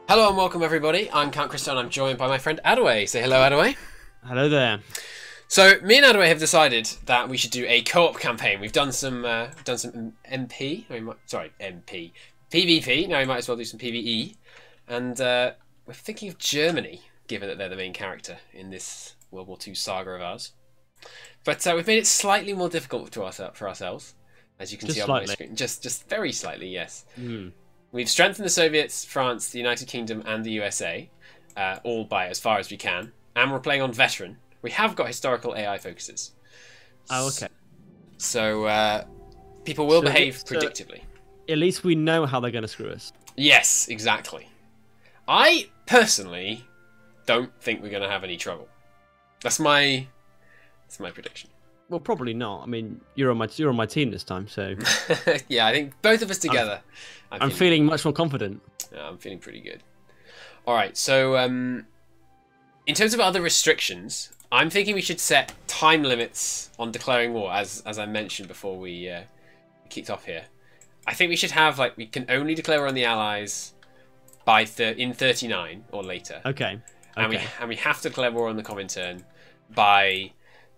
Hello and welcome everybody. I'm Count Christo and I'm joined by my friend Addaway. Say hello, Addaway. Hello there. So me and Addaway have decided that we should do a co-op campaign. We've done some MP. MP. PvP. Now we might as well do some PvE. And we're thinking of Germany, given that they're the main character in this World War II saga of ours. But we've made it slightly more difficult for ourselves, as you can see on my screen. Just very slightly, yes. We've strengthened the Soviets, France, the United Kingdom, and the USA, all by as far as we can. And we're playing on veteran. We have got historical AI focuses. Oh, okay. So people will behave predictably. At least we know how they're going to screw us. Yes, exactly. I personally don't think we're going to have any trouble. That's my prediction. Well, probably not. I mean, you're on my team this time, so yeah, I think both of us together. I'm feeling much more confident. Yeah, I'm feeling pretty good. All right, so in terms of other restrictions, I'm thinking we should set time limits on declaring war, as I mentioned before we kicked off here. I think we should have we can only declare war on the Allies by in 39 or later. Okay. And we have to declare war on the Comintern by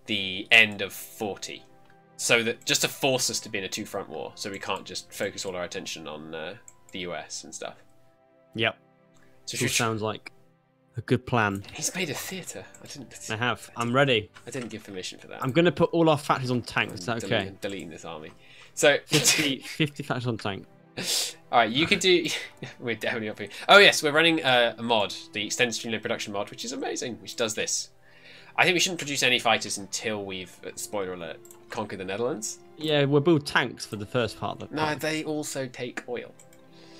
the end of 40, so that just to force us to be in a two-front war, so we can't just focus all our attention on the US and stuff. Yep. So it sounds like a good plan. He's made a theatre. I have. I'm ready. I didn't give permission for that. I'm going to put all our factories on tanks. Is that okay? I'm deleting this army. So 50 factories on tank. All right, you could do. We're definitely up here. Oh yes, we're running a mod, the extended streamline production mod, which is amazing. Which does this. I think we shouldn't produce any fighters until we've, spoiler alert, conquered the Netherlands. Yeah, we'll build tanks for the first part of the No, they also take oil.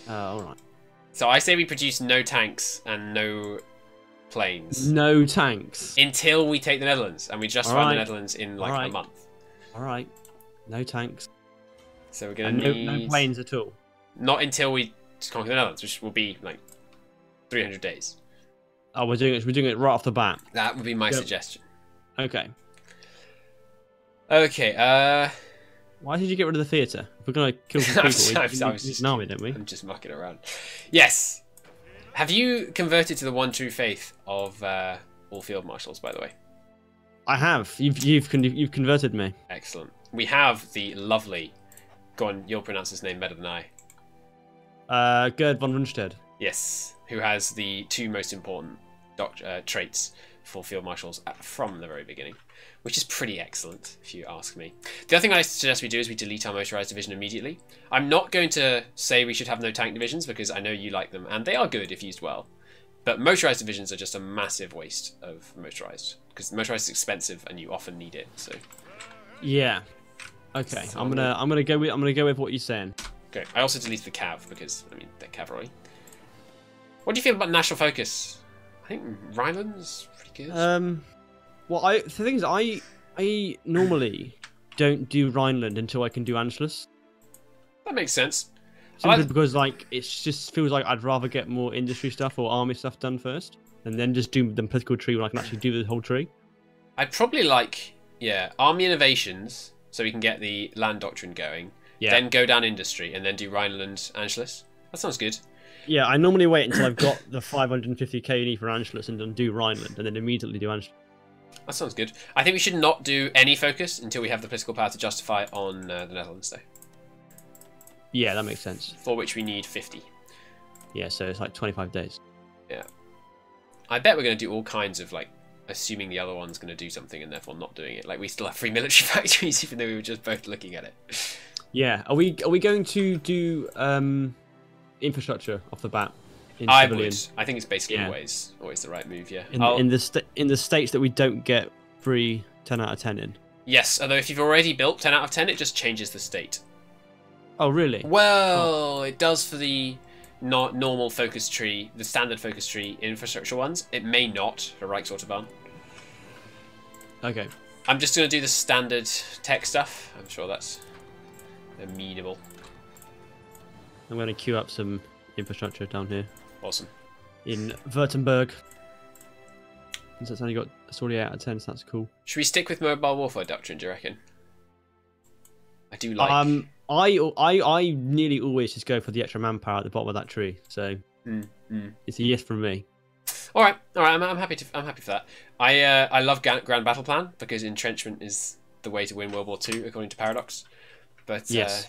Alright. So I say we produce no tanks and no planes. No tanks. Until we take the Netherlands, and we just run the Netherlands in a month. Alright. No tanks. So we're going to need... no planes at all. Not until we conquer the Netherlands, which will be 300 days. Oh, we're doing it right off the bat. That would be my suggestion. Okay. Okay. Why did you get rid of the theatre? If we're gonna kill some people, we need an army, don't we? I'm just mucking around. Yes. Have you converted to the one true faith of all field marshals? By the way. I have. You've converted me. Excellent. We have the lovely. Go on. You'll pronounce his name better than I. Gerd von Rundstedt. Yes, who has the two most important traits for field marshals from the very beginning, which is pretty excellent, if you ask me. The other thing I suggest we do is we delete our motorized division immediately. I'm not going to say we should have no tank divisions, because I know you like them, and they are good if used well. But motorized divisions are just a massive waste of motorized, because motorized is expensive and you often need it. So yeah, okay, so I'm gonna go with what you're saying. Okay, I also deleted the cav because they're cavalry. What do you feel about national focus? I think Rhineland's pretty good. Well, the thing is, I normally don't do Rhineland until I can do Anschluss. That makes sense. Simply because it just feels like I'd rather get more industry stuff or army stuff done first, and then just do the political tree when I can actually do the whole tree. I'd probably army innovations, so we can get the land doctrine going. Yeah. Then go down industry, and then do Rhineland Anschluss. That sounds good. Yeah, I normally wait until I've got the 550k you need for Anschluss and then do Rhineland, and then immediately do Anschluss. That sounds good. I think we should not do any focus until we have the political power to justify on the Netherlands, though. Yeah, that makes sense. For which we need 50. Yeah, so it's 25 days. Yeah. I bet we're going to do all kinds of, assuming the other one's going to do something and therefore not doing it. We still have free military factories, even though we were just both looking at it. Yeah. Are we going to do... infrastructure off the bat? I would. I think it's basically always the right move. Yeah. In the states that we don't get free 10 out of 10 in. Yes, although if you've already built 10 out of 10, it just changes the state. Oh really? Well, it does for the normal focus tree, the standard focus tree infrastructure ones. It may not for Reichsautobahn. Okay. I'm just going to do the standard tech stuff. I'm sure that's amenable. I'm going to queue up some infrastructure down here. Awesome. In Württemberg. Since it's already 8 out of 10, so that's cool. Should we stick with mobile warfare doctrine, do you reckon? I do like... I nearly always just go for the extra manpower at the bottom of that tree, so... It's a yes from me. All right. I'm happy for that. I love Grand Battle Plan because entrenchment is the way to win World War II, according to Paradox. But yes,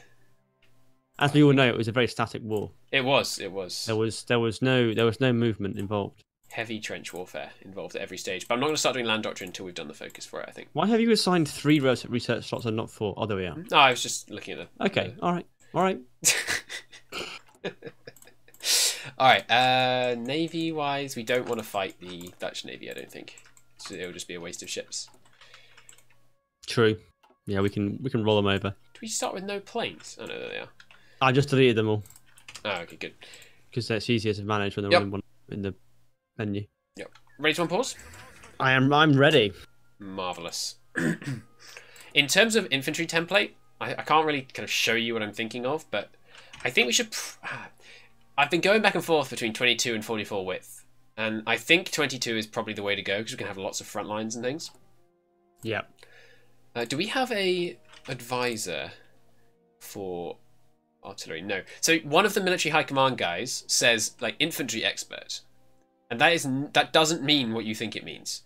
as we all know, it was a very static war. It was. There was no movement involved. Heavy trench warfare involved at every stage. But I'm not going to start doing land doctrine until we've done the focus for it, I think. Why have you assigned 3 research slots and not 4? Oh, there we are. No, I was just looking at the... Okay, all right. Alright, Navy-wise, we don't want to fight the Dutch Navy, I don't think. So it'll just be a waste of ships. True. Yeah, we can roll them over. Do we start with no planes? Oh, no, there they are. I just deleted them all. Oh, okay, good. Because it's easier to manage when they're all in the menu. Yep. Ready to unpause? I'm ready. Marvellous. In terms of infantry template, I can't really kind of show you what I'm thinking of, but I think we should... I've been going back and forth between 22 and 44 width, and I think 22 is probably the way to go because we can have lots of front lines and things. Yeah. Do we have a advisor for artillery? No. So one of the military high command guys says like infantry expert, and that doesn't mean what you think it means.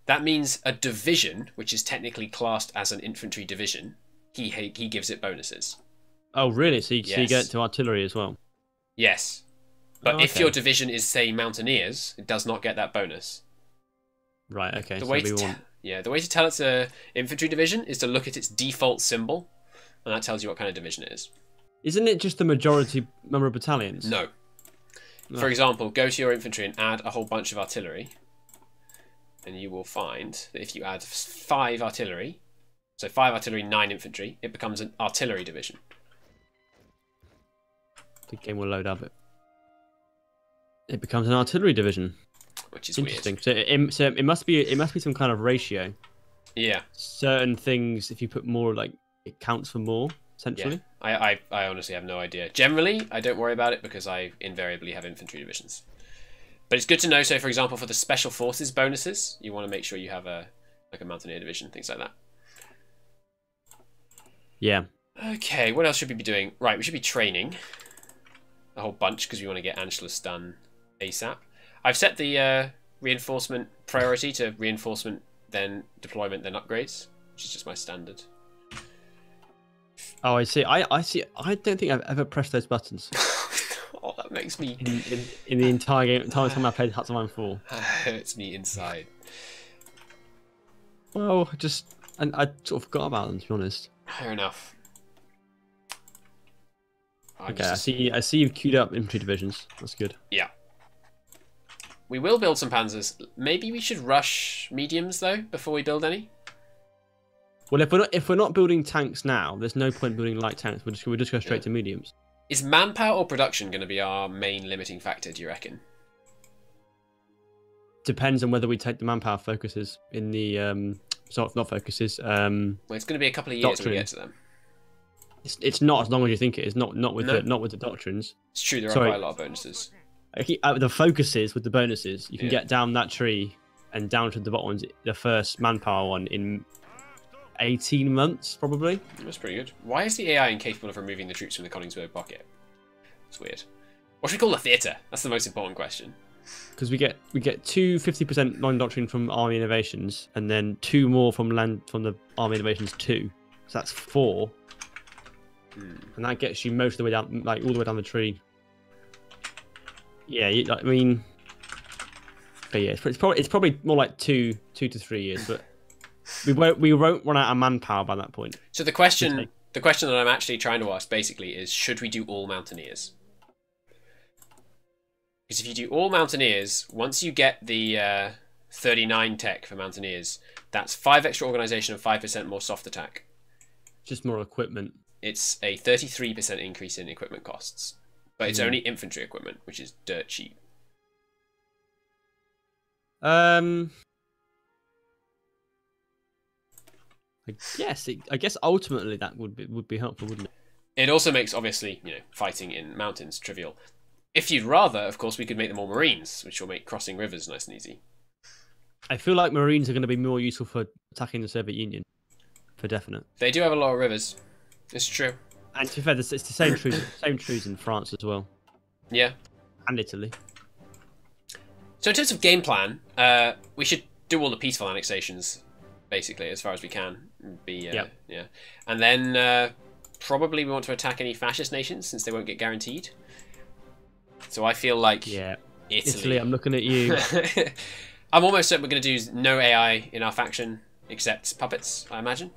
That means a division, which is technically classed as an infantry division. He gives it bonuses. Oh, really? So you get it to artillery as well? Yes. But if your division is, say, Mountaineers, it does not get that bonus. Right, okay. The way to tell it's a infantry division is to look at its default symbol, and that tells you what kind of division it is. Isn't it just the majority number of battalions? No. For example, go to your infantry and add a whole bunch of artillery, and you will find that if you add 5 artillery, so 5 artillery, 9 infantry, it becomes an artillery division. The game will load up. It becomes an artillery division, which is interesting. Weird. So it must be some kind of ratio. Yeah. Certain things, if you put more, like it counts for more. Essentially. Yeah. I honestly have no idea. Generally, I don't worry about it because I invariably have infantry divisions. But it's good to know. So, for example, for the special forces bonuses, you want to make sure you have a mountaineer division, things like that. Yeah. Okay. What else should we be doing? Right. We should be training a whole bunch because we want to get Anschluss done ASAP. I've set the reinforcement priority to reinforcement, then deployment, then upgrades, which is just my standard. Oh, I see. I see. I don't think I've ever pressed those buttons. Oh, that makes me... In the entire game, entire time I played Hearts of Iron 4. That hurts me inside. Well, I sort of forgot about them, to be honest. Fair enough. Okay, I see you've queued up infantry divisions. That's good. Yeah. We will build some panzers. Maybe we should rush mediums, though, before we build any? Well, if we're not building tanks now, there's no point building light tanks. We'll just go straight to mediums. Is manpower or production going to be our main limiting factor, do you reckon? Depends on whether we take the manpower focuses in the not focuses. Well, it's going to be a couple of years when we get to them. It's not as long as you think it is. Not with the doctrines. It's true. There are quite a lot of bonuses. The focuses with the bonuses, you can get down that tree and down to the bottom ones. The first manpower one in 18 months, probably. That's pretty good. Why is the AI incapable of removing the troops from the Königsberg pocket? It's weird. What should we call the theatre? That's the most important question. Because we get 2 50% line doctrine from Army Innovations, and then 2 more from the Army Innovations 2. So that's 4. And that gets you most of the way down, like all the way down the tree. Yeah, I mean, but yeah, it's probably more like 2 to 3 years, but we won't run out of manpower by that point. So the question that I'm actually trying to ask basically is, should we do all Mountaineers? Because if you do all Mountaineers, once you get the 39 tech for Mountaineers, that's 5 extra organisation and 5% more soft attack. Just more equipment. It's a 33% increase in equipment costs. But it's only infantry equipment, which is dirt cheap. I guess ultimately that would be helpful, wouldn't it? It also makes, obviously, fighting in mountains trivial. If you'd rather, of course, we could make them all Marines, which will make crossing rivers nice and easy. I feel like Marines are going to be more useful for attacking the Soviet Union, for definite. They do have a lot of rivers. It's true. And to be fair, it's the same truths in France as well. Yeah. And Italy. So in terms of game plan, we should do all the peaceful annexations, basically, as far as we can. Yeah. And then probably we want to attack any fascist nations, since they won't get guaranteed. So I feel like Italy, I'm looking at you. I'm almost certain we're going to do no AI in our faction, except puppets, I imagine.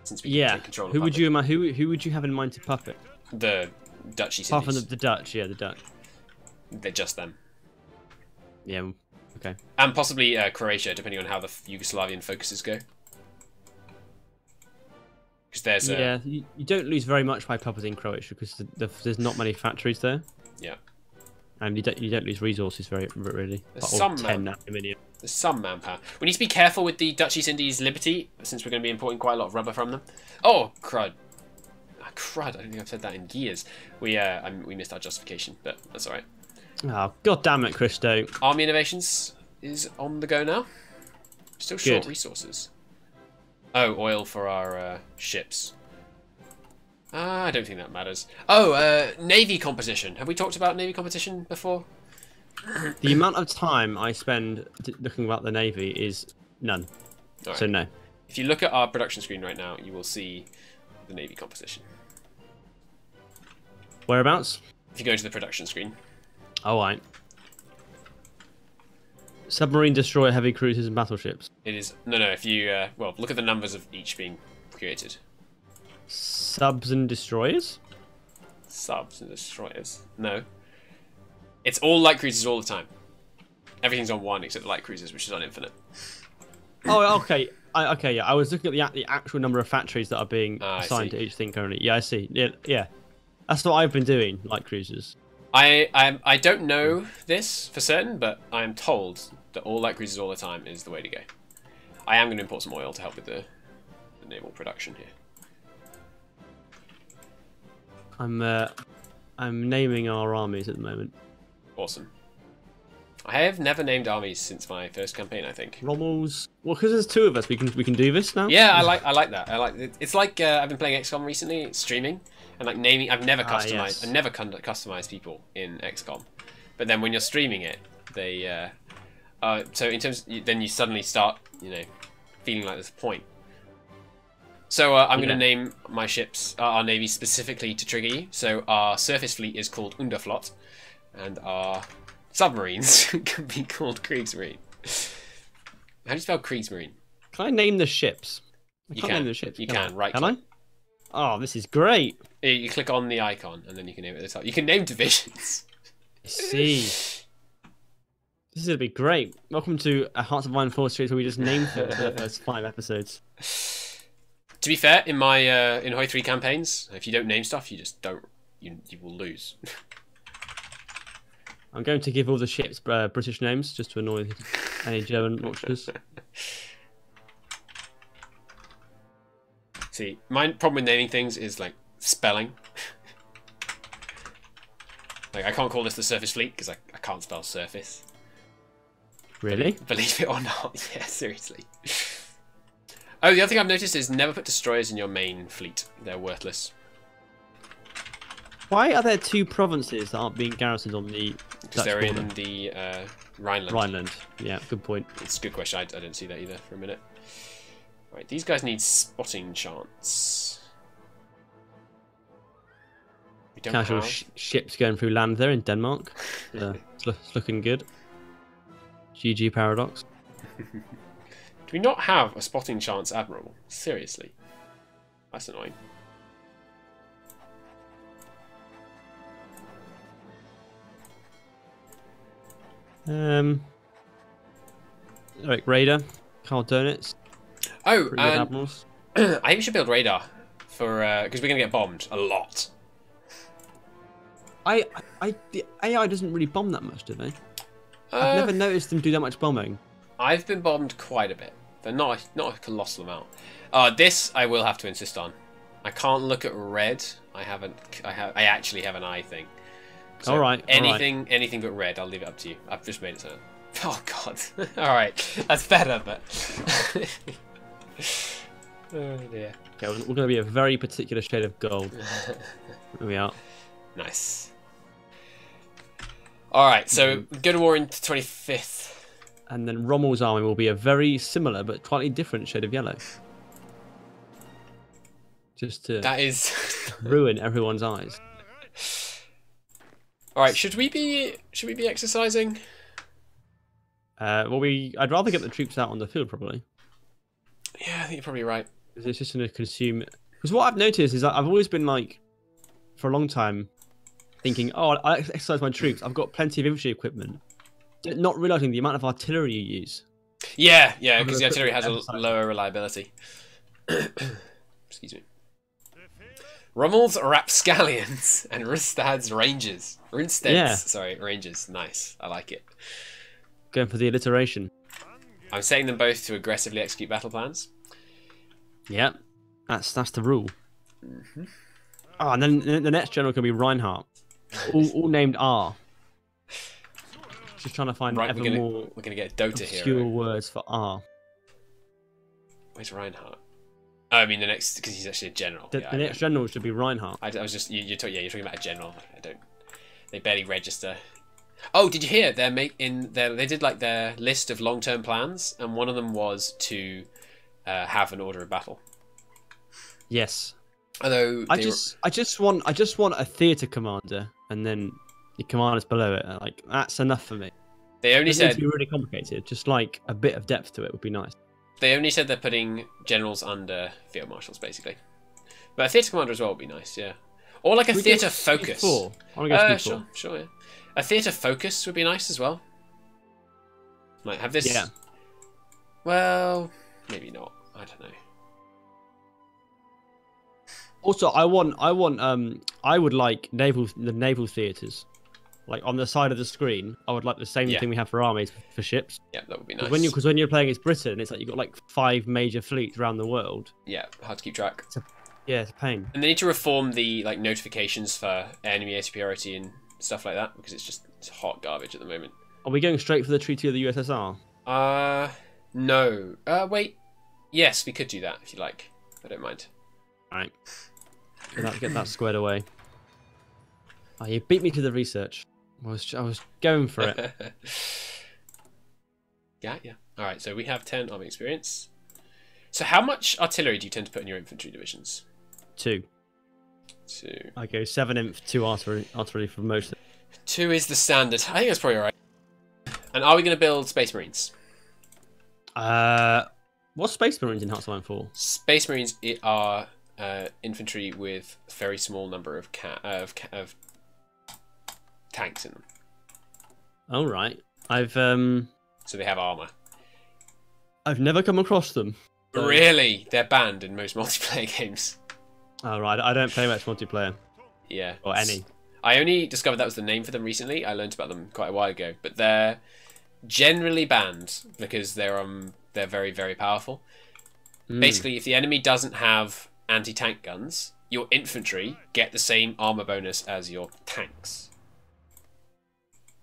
Since we can take control of who would you have in mind to puppet? The Dutch East Apart from Indies. the Dutch, the Dutch. They're just them. Yeah, okay. And possibly Croatia, depending on how the Yugoslavian focuses go. Because there's you don't lose very much by puppeting Croatia because there's not many factories there. Yeah. And you don't lose resources really. There's some manpower. We need to be careful with the Dutch East Indies Liberty, since we're going to be importing quite a lot of rubber from them. Oh, crud. Crud, I don't think I've said that in years. We missed our justification, but that's alright. Oh, god damn it, Christo. Army innovations is on the go now. Still short resources. Oh, oil for our ships. I don't think that matters. Oh, navy composition. Have we talked about navy composition before? The amount of time I spend looking about the navy is none. Right. So no. If you look at our production screen right now, you will see the navy composition. Whereabouts? If you go to the production screen. Oh, right. Submarine, destroyer, heavy cruisers, and battleships. It is no. If you well, look at the numbers of each being created. Subs and destroyers. Subs and destroyers. No. It's all light cruisers all the time. Everything's on 1 except the light cruisers, which is on infinite. Oh, okay. Yeah. I was looking at the actual number of factories that are being assigned to each thing currently. Yeah, I see. Yeah. That's what I've been doing, light cruisers. I don't know this for certain, but I am told that all light cruisers all the time is the way to go. I am going to import some oil to help with the naval production here. I'm naming our armies at the moment. Awesome. I have never named armies since my first campaign, I think. Rommel's. Well, because there's 2 of us, we can do this now. Yeah, I like that. I like it. It's like I've been playing XCOM recently, streaming, and like naming. I've never customized. Yes. I never customized people in XCOM, but then when you're streaming it, they. So in terms, then you suddenly start, feeling like there's a point. So I'm going to name my ships, our navy, specifically to trigger you. So our surface fleet is called Underflot, and our submarines can be called Kriegsmarine. How do you spell Kriegsmarine? Can I name the ships? You can. You can, right? Can I? Oh, this is great. You click on the icon, and then you can name it at the top. You can name divisions. I see. This is going to be great. Welcome to a Hearts of Iron 4 series where we just named them for the first 5 episodes. To be fair, in my in HOI3 campaigns, if you don't name stuff, you just don't. You will lose. I'm going to give all the ships British names just to annoy any German watchers. See, my problem with naming things is like spelling. Like I can't call this the surface fleet because I can't spell surface. Really? Believe it or not, yeah, seriously. Oh, the other thing I've noticed is never put destroyers in your main fleet. They're worthless. Why are there 2 provinces that aren't being garrisoned on the Because they're border? in the Rhineland. Rhineland, yeah, good point. It's a good question. I didn't see that either for a minute. Right, these guys need spotting chance. We don't Casual have... ships going through land there in Denmark. It's looking good. GG Paradox. Do we not have a spotting chance admiral? Seriously? That's annoying. Eric Raider, Carl Donitz. Oh, and admirals. I think we should build radar for because we're gonna get bombed a lot. The AI doesn't really bomb that much, do they? I've never noticed them do that much bombing. I've been bombed quite a bit, but not a colossal amount. This I will have to insist on. I can't look at red. I actually have an eye thing. So all right. Anything but red. I'll leave it up to you. I've just made it so. Oh god. All right, that's better, but. Oh dear. Okay, we're going to be a very particular shade of gold. There we are. Nice. All right, so go to war in 25th. And then Rommel's army will be a very similar but slightly different shade of yellow. Just to that is ruin everyone's eyes. All right, should we be exercising? Well, I'd rather get the troops out on the field probably. Yeah, I think you're probably right. Because it's just going to consume. Because what I've noticed is that I've always been like, for a long time, thinking, oh, I exercise my troops. I've got plenty of infantry equipment. Not realizing the amount of artillery you use. Yeah, because the artillery has a lower reliability. Excuse me. Rommel's rapscallions and Rustad's rangers. Rangers. Nice. I like it. Going for the alliteration. I'm setting them both to aggressively execute battle plans. Yeah, that's the rule. Oh, and then the next general can be Reinhardt. All named R. Just trying to find We're gonna get a Dota obscure hero. words for R. Where's Reinhardt? Oh, I mean the next, because he's actually a general. The next general should be Reinhardt. I was just you're talking about a general. They barely register. Oh, did you hear? They did like their list of long-term plans, and one of them was to have an order of battle. Yes. Although I just want a theatre commander, and then the commanders below it. Like that's enough for me. They only said to be really complicated. Just like a bit of depth to it would be nice. They only said they're putting generals under field marshals, basically. But a theatre commander as well would be nice, yeah. Or like a theatre focus. I want to go sure, yeah. A theatre focus would be nice as well. Like have this. Yeah. Well, maybe not. I don't know. Also, I would like the naval theatres. Like on the side of the screen, I would like the same thing we have for armies for ships. Yeah, that would be nice. Because when you're playing against Britain, it's like you've got like 5 major fleets around the world. Yeah, hard to keep track. It's a pain. And they need to reform the notifications for enemy air superiority and stuff like that, because it's hot garbage at the moment. Are we going straight for the Treaty of the USSR? No. Wait. Yes, we could do that if you like. I don't mind. Alright. Get that squared away. Oh, you beat me to the research. I was going for it. Yeah. Alright, so we have 10 army experience. So how much artillery do you tend to put in your infantry divisions? 2. I go 7 inf, 2 artillery for most of it. 2 is the standard. I think that's probably alright. And are we going to build Space Marines? What's Space Marines in Hearts of Iron 4? Space Marines are infantry with a very small number of tanks in them. Oh right, So they have armor. I've never come across them. So... Really? They're banned in most multiplayer games. Oh right, I don't play much multiplayer. Yeah. Or any. I only discovered that was the name for them recently. I learned about them quite a while ago, but they're generally banned because they're very, very powerful. Basically, if the enemy doesn't have anti-tank guns, your infantry get the same armor bonus as your tanks.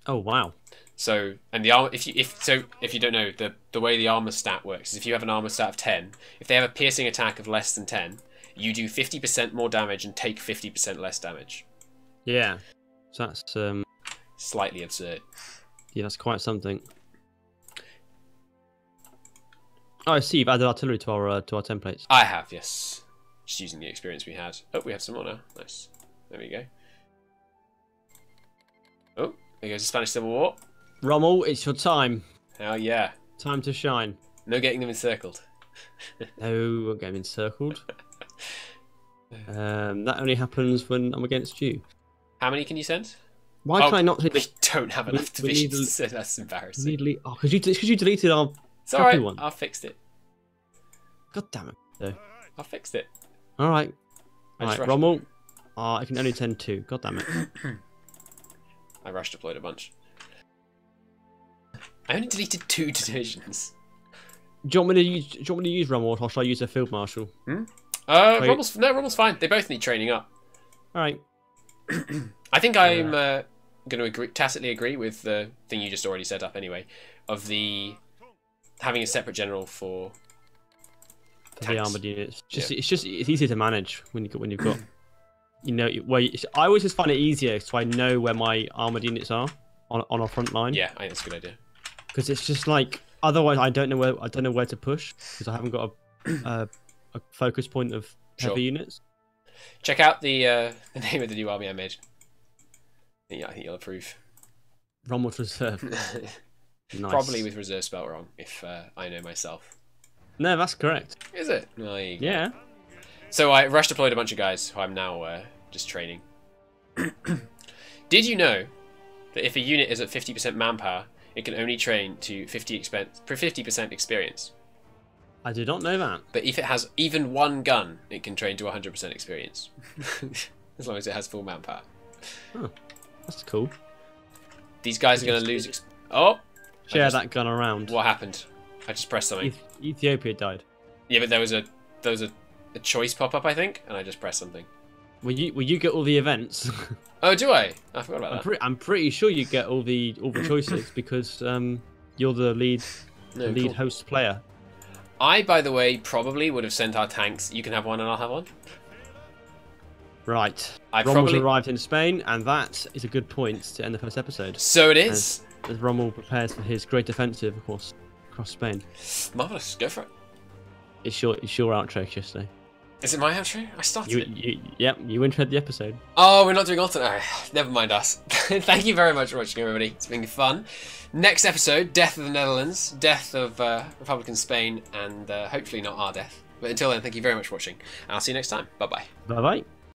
Oh wow! So, and the armor, if you don't know, the way the armor stat works is if you have an armor stat of 10, if they have a piercing attack of less than 10, you do 50% more damage and take 50% less damage. Yeah, so that's slightly absurd. Yeah, that's quite something. Oh, I see. You've added artillery to our templates. I have, yes. Just using the experience we had. Oh, we have some more now. Nice. There we go. Oh, there goes the Spanish Civil War. Rommel, it's your time. Hell yeah. Time to shine. No getting them encircled. No, I'm getting encircled. That only happens when I'm against you. How many can you send? Why can I not? We don't have enough divisions. That's embarrassing. Because you deleted our. It's alright. One. I fixed it. God damn it! Though. I fixed it. All right. Right, Rommel. I can only send 2. God damn it. I rush deployed a bunch. I only deleted 2 divisions. Do you want me to use Rommel, or shall I use a field marshal? Rommel's fine. They both need training up. All right. I think I'm going to tacitly agree with the thing you just already set up anyway, of having a separate general for the armored units. It's easier to manage when you've got I always just find it easier so I know where my armored units are. on our front line. Yeah, I think that's a good idea. Because it's just like otherwise I don't know where to push because I haven't got a focus point of heavy units. Check out the name of the new army I made. Yeah, I think you'll approve. Run with reserve. Nice. Probably with reserve spelled wrong, if I know myself. No, that's correct. Is it? No, yeah. So I rush deployed a bunch of guys who I'm now just training. Did you know that if a unit is at 50% manpower, it can only train to 50% experience? I did not know that. But if it has even one gun, it can train to 100% experience. As long as it has full manpower. Oh, that's cool. These guys are going to lose... Oh! Share that gun around. What happened? I just pressed something. Ethiopia died. Yeah, but there was a choice pop up, I think, and I just pressed something. Will you get all the events? Oh, do I? I forgot about that. I'm pretty sure you get all the choices because you're the lead host player. I, by the way, probably would have sent our tanks. You can have one and I'll have one. Right. Rommel's arrived in Spain, and that is a good point to end the first episode. So it is. As Rommel prepares for his great offensive, of course, across Spain. Marvellous. Go for it. It's your outro, yesterday. Is it my outro? I started it. Yep, you introed the episode. Oh, we're not doing alternate. Oh, never mind us. Thank you very much for watching, everybody. It's been fun. Next episode, Death of the Netherlands, Death of Republican Spain, and hopefully not our death. But until then, thank you very much for watching, and I'll see you next time. Bye-bye. Bye-bye.